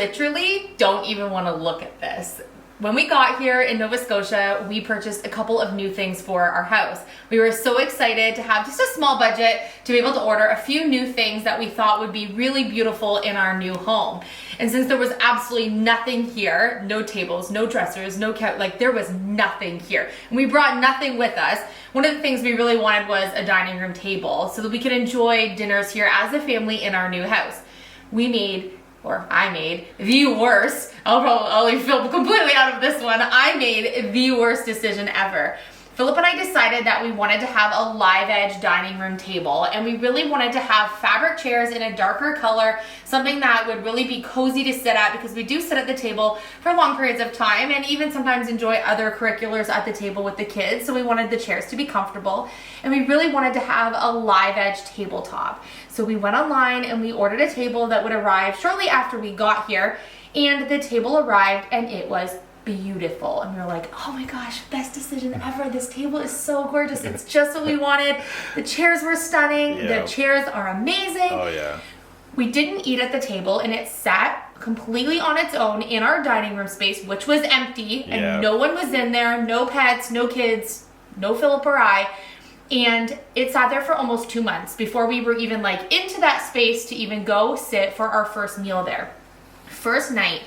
literally don't even want to look at this. When we got here in Nova Scotia, we purchased a couple of new things for our house. We were so excited to have just a small budget to be able to order a few new things that we thought would be really beautiful in our new home. And since there was absolutely nothing here, no tables, no dressers, no couch, like there was nothing here. And we brought nothing with us. One of the things we really wanted was a dining room table so that we could enjoy dinners here as a family in our new house. I made the worst, I'll feel completely out of this one. I made the worst decision ever. Philip and I decided that we wanted to have a live edge dining room table, and we really wanted to have fabric chairs in a darker color, something that would really be cozy to sit at, because we do sit at the table for long periods of time and even sometimes enjoy other curriculars at the table with the kids. So we wanted the chairs to be comfortable, and we really wanted to have a live edge tabletop. So we went online and we ordered a table that would arrive shortly after we got here, and the table arrived and it was beautiful. And we were like, oh my gosh, best decision ever. This table is so gorgeous. It's just what we wanted. The chairs were stunning. Yeah. The chairs are amazing. Oh yeah. We didn't eat at the table, and it sat completely on its own in our dining room space, which was empty, and no one was in there, no pets, no kids, no Philip or I. And it sat there for almost 2 months before we were even like into that space to even go sit for our first meal there. First night,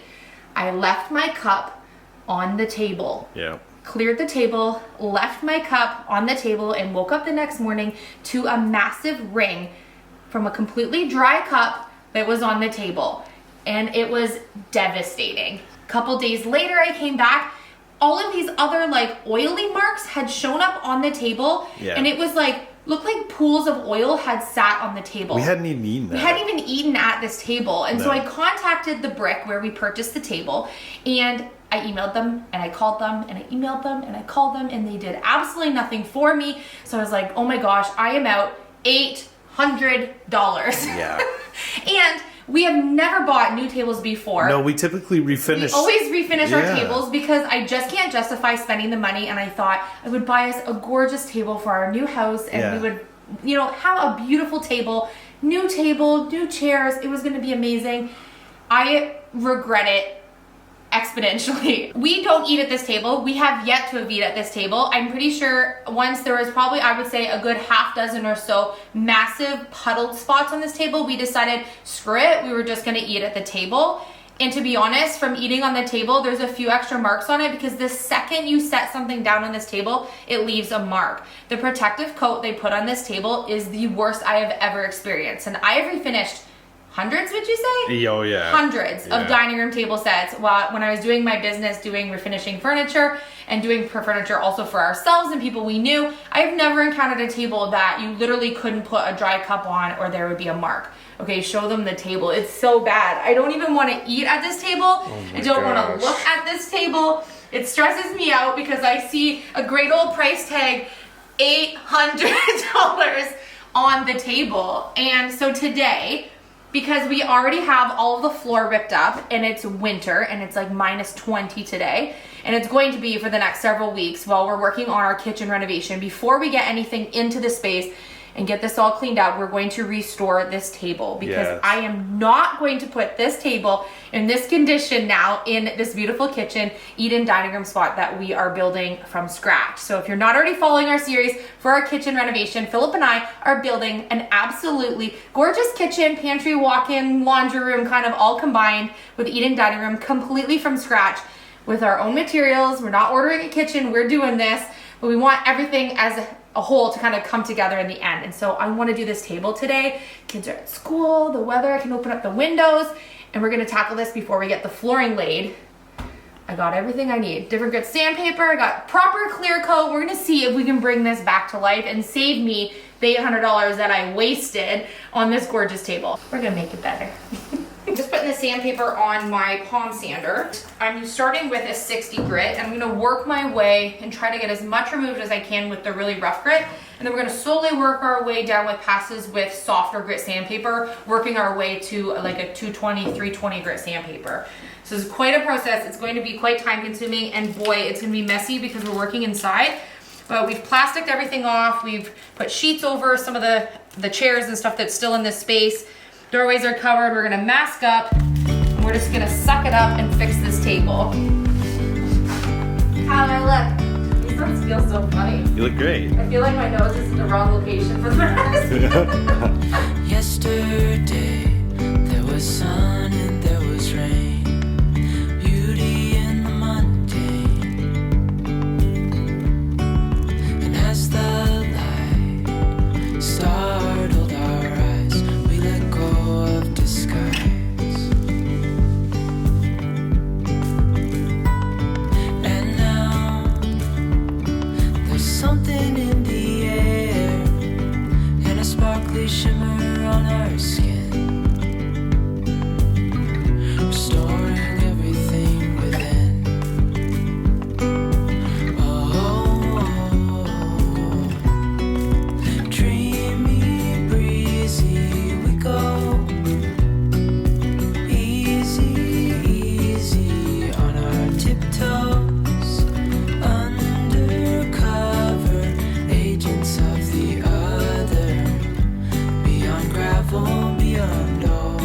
I left my cup on the table. Yeah. Cleared the table, left my cup on the table, and woke up the next morning to a massive ring from a completely dry cup that was on the table. And it was devastating. A couple days later, I came back. All of these other like oily marks had shown up on the table, and it was like, looked like pools of oil had sat on the table. We hadn't even eaten that. We hadn't even eaten at this table. And so I contacted the brick where we purchased the table, and I emailed them and I called them and I emailed them and I called them, and they did absolutely nothing for me. So I was like, oh my gosh, I am out $800. Yeah. And we have never bought new tables before. No, we typically refinish. We always refinish our tables because I just can't justify spending the money, and I thought I would buy us a gorgeous table for our new house, and we would, you know, have a beautiful table, new chairs. It was going to be amazing. I regret it exponentially. We don't eat at this table. We have yet to have eaten at this table. I'm pretty sure once there was probably, I would say, a good half dozen or so massive puddled spots on this table. We decided, screw it, we were just gonna eat at the table. And to be honest, from eating on the table, there's a few extra marks on it because the second you set something down on this table, it leaves a mark. The protective coat they put on this table is the worst I have ever experienced. And I have refinished hundreds, would you say? Oh yeah. Hundreds of dining room table sets. When I was doing my business, doing refinishing furniture and doing furniture also for ourselves and people we knew, I've never encountered a table that you literally couldn't put a dry cup on or there would be a mark. Okay, show them the table. It's so bad. I don't even want to eat at this table. I don't want to look at this table. It stresses me out because I see a great old price tag, $800 on the table. And so today, because we already have all of the floor ripped up and it's winter and it's like -20 today, and it's going to be for the next several weeks while we're working on our kitchen renovation. Before we get anything into the space and get this all cleaned up, we're going to restore this table because I am not going to put this table in this condition now in this beautiful kitchen, eat-in dining room spot that we are building from scratch. So if you're not already following our series for our kitchen renovation, Philip and I are building an absolutely gorgeous kitchen, pantry, walk-in, laundry room, kind of all combined with eat-in dining room completely from scratch with our own materials. We're not ordering a kitchen, we're doing this, but we want everything as a whole to kind of come together in the end. And so I want to do this table today. Kids are at school, the weather, I can open up the windows, and we're going to tackle this before we get the flooring laid. I got everything I need. Different grit sandpaper, I got proper clear coat. We're going to see if we can bring this back to life and save me the $800 that I wasted on this gorgeous table. We're going to make it better. I'm just putting the sandpaper on my palm sander. I'm starting with a 60 grit, and I'm gonna work my way and try to get as much removed as I can with the really rough grit. And then we're gonna slowly work our way down with passes with softer grit sandpaper, working our way to like a 220, 320 grit sandpaper. So it's quite a process. It's going to be quite time consuming, and boy, it's gonna be messy because we're working inside. But we've plasticed everything off. We've put sheets over some of the chairs and stuff that's still in this space. Doorways are covered. We're gonna mask up. And we're just gonna suck it up and fix this table. How do I look? These ones feel so funny. You look great. I feel like my nose is in the wrong location for the rest. Yesterday, there was sun and there was rain. Beauty in the mundane. And as the light startled our eyes, we let go of disguise. And now, there's something in the air and a sparkly shimmer on our skin. Restoring everything within. Oh, dreamy, breezy, we go. Easy, easy on our tiptoes. Undercover agents of the other. Beyond gravel, beyond all.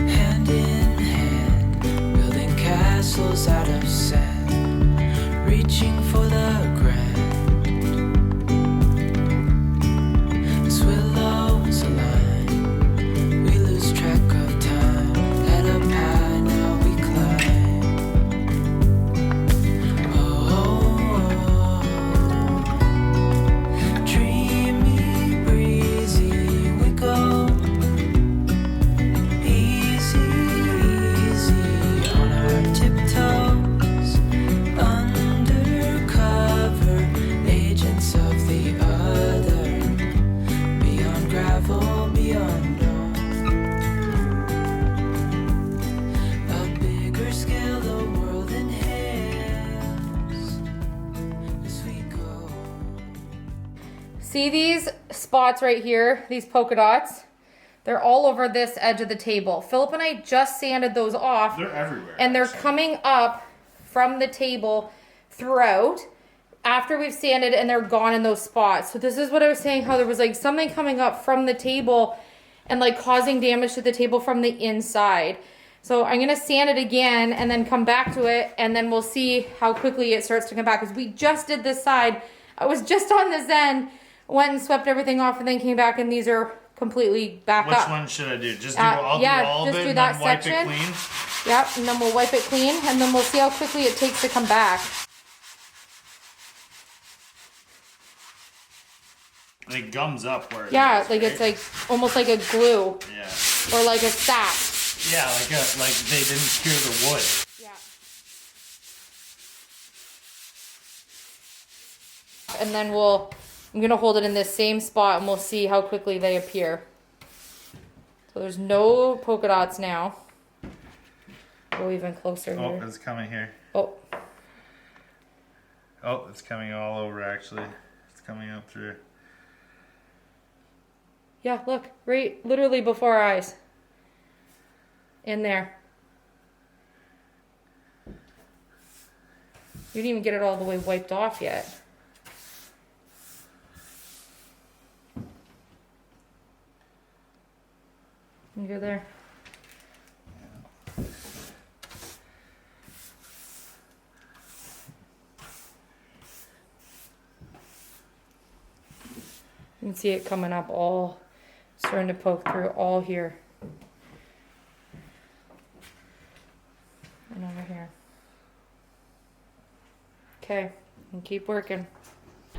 Hand in hand, building castles out of sand, reaching for the grand. As willows align, we lose track of time. Head up high, now we climb. Oh, dreamy, breezy, we go. Easy, easy on our tiptoes. Undercover agents of the other. Beyond gravel, beyond all. A bigger scale, the world inhales as we go. See these spots right here, these polka dots? They're all over this edge of the table. Philip and I just sanded those off. They're everywhere. And they're actually. coming up from the table throughout after we've sanded, and they're gone in those spots. So this is what I was saying, how there was like something coming up from the table and like causing damage to the table from the inside. So I'm gonna sand it again and then come back to it, and then we'll see how quickly it starts to come back, because we just did this side. I was just on this end, went and swept everything off, and then came back, and these are completely back Which up. one should I do? Just do Yeah, all of just it do and that then wipe section. it clean? Yep, and then we'll wipe it clean, and then we'll see how quickly it takes to come back. And it gums up where it Yeah, is, like right? it's like almost like a glue Yeah. or like a sack. Yeah, like they didn't cure the wood. Yeah. And then I'm gonna hold it in this same spot, and we'll see how quickly they appear. So there's no polka dots now. Go even closer Oh, here. it's coming here. Oh, Oh, it's coming all over actually. It's coming up through. yeah, look, right, literally before our eyes. In there. You didn't even get it all the way wiped off yet. You're there. You can see it coming up all, starting to poke through all here. And over here. Okay, and keep working.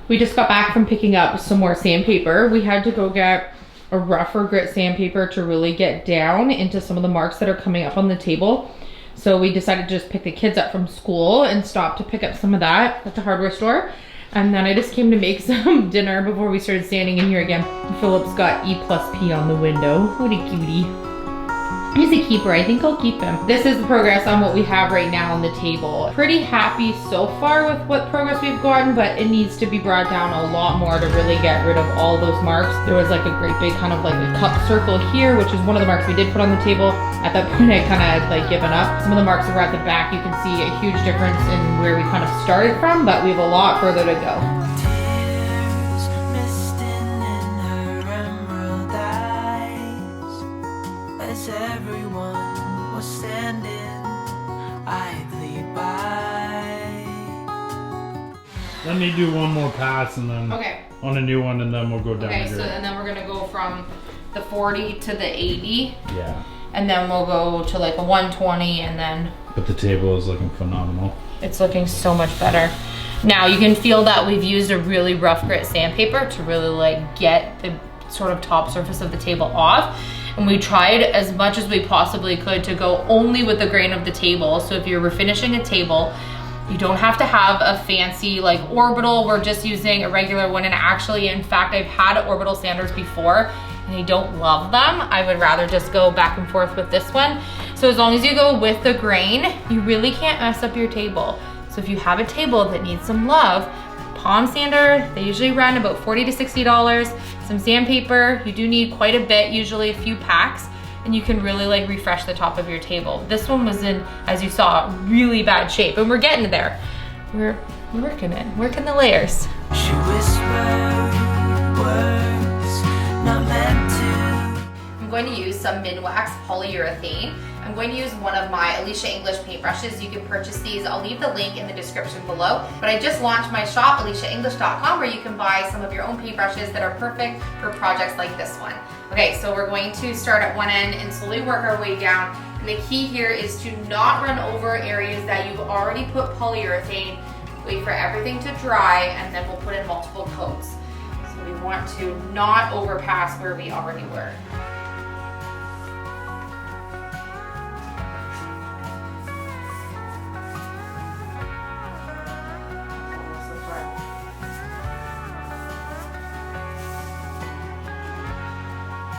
We just got back from picking up some more sandpaper. We had to go get a rougher grit sandpaper to really get down into some of the marks that are coming up on the table. So we decided to just pick the kids up from school and stop to pick up some of that at the hardware store. And then I just came to make some dinner before we started standing in here again. Philip's got E+P on the window. What a cutie. He's a keeper. I think I'll keep him. This is the progress on what we have right now on the table. Pretty happy so far with what progress we've gotten, but it needs to be brought down a lot more to really get rid of all those marks. There was like a great big kind of like a cup circle here, which is one of the marks we did put on the table. At that point, I kind of had like given up. Some of the marks that were at the back, you can see a huge difference in where we kind of started from, but we have a lot further to go. Let me do one more pass and then Okay. on a new one, and then we'll go down Okay, the so grade. and then we're gonna go from the 40 to the 80, Yeah. and then we'll go to like a 120, and then But the table is looking phenomenal. it's looking so much better. Now you can feel that we've used a really rough grit sandpaper to really like get the sort of top surface of the table off. And we tried as much as we possibly could to go only with the grain of the table. So if you're refinishing a table, you don't have to have a fancy like orbital. We're just using a regular one. And actually, in fact, I've had orbital sanders before and I don't love them. I would rather just go back and forth with this one. So as long as you go with the grain, you really can't mess up your table. So if you have a table that needs some love, palm sander, they usually run about $40 to $60. Some sandpaper, you do need quite a bit, usually a few packs, and you can really like refresh the top of your table. This one was in, as you saw, really bad shape, and we're getting there. We're working it, working the layers. She whispered words not meant to. I'm going to use some mid-wax polyurethane. I'm going to use one of my Elysia English paintbrushes. You can purchase these. I'll leave the link in the description below. But I just launched my shop, ElysiaEnglish.com, where you can buy some of your own paintbrushes that are perfect for projects like this one. Okay, so we're going to start at one end and slowly work our way down. And the key here is to not run over areas that you've already put polyurethane. Wait for everything to dry, and then we'll put in multiple coats. So we want to not overpass where we already were.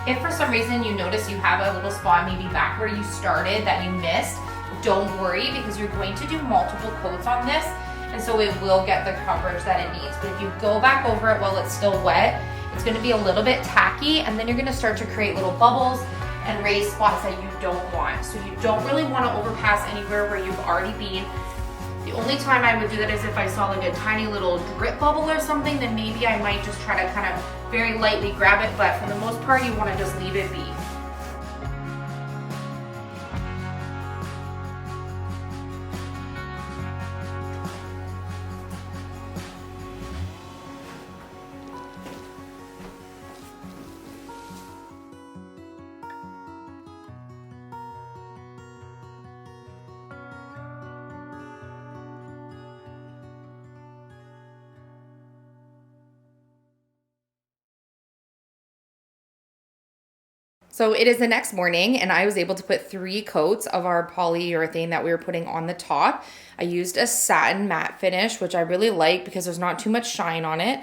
If for some reason you notice you have a little spot maybe back where you started that you missed, don't worry, because you're going to do multiple coats on this, and so it will get the coverage that it needs. But if you go back over it while it's still wet, it's going to be a little bit tacky, and then you're going to start to create little bubbles and raised spots that you don't want. So you don't really want to overpass anywhere where you've already been. The only time I would do that is if I saw like a tiny little drip bubble or something, then maybe I might just try to kind of very lightly grab it, but for the most part, you want to just leave it be. So it is the next morning, and I was able to put 3 coats of our polyurethane that we were putting on the top. I used a satin matte finish, which I really like because there's not too much shine on it.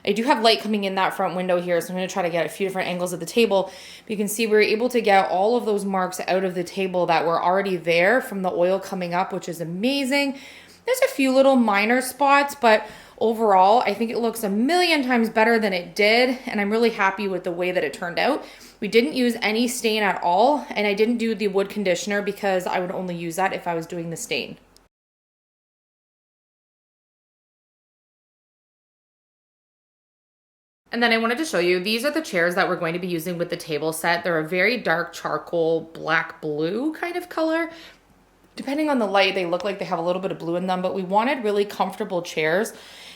I do have light coming in that front window here, so I'm going to try to get a few different angles of the table. But you can see we were able to get all of those marks out of the table that were already there from the oil coming up, which is amazing. There's a few little minor spots, but overall, I think it looks a million times better than it did, and I'm really happy with the way that it turned out. We didn't use any stain at all, and I didn't do the wood conditioner because I would only use that if I was doing the stain. And then I wanted to show you, these are the chairs that we're going to be using with the table set. They're a very dark charcoal, black blue kind of color. Depending on the light, they look like they have a little bit of blue in them, but we wanted really comfortable chairs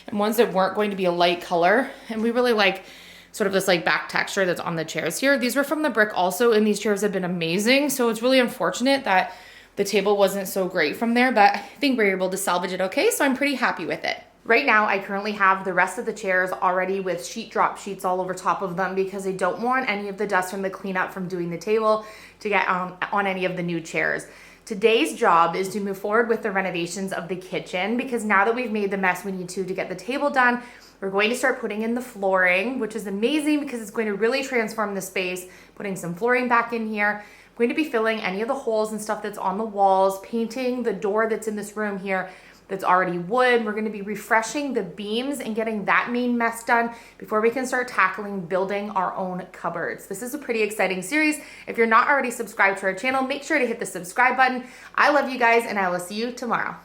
and ones that weren't going to be a light color. And we really like sort of this like back texture that's on the chairs here. These were from the brick also, and these chairs have been amazing. So it's really unfortunate that the table wasn't so great from there, but I think we were able to salvage it okay, so I'm pretty happy with it. Right now, I currently have the rest of the chairs already with sheet drop sheets all over top of them because I don't want any of the dust from the cleanup from doing the table to get on any of the new chairs. Today's job is to move forward with the renovations of the kitchen because now that we've made the mess we need to get the table done, we're going to start putting in the flooring, which is amazing because it's going to really transform the space, putting some flooring back in here. I'm going to be filling any of the holes and stuff that's on the walls, painting the door that's in this room here that's already wood. We're going to be refreshing the beams and getting that main mess done before we can start tackling building our own cupboards. This is a pretty exciting series. If you're not already subscribed to our channel, make sure to hit the subscribe button. I love you guys, and I will see you tomorrow.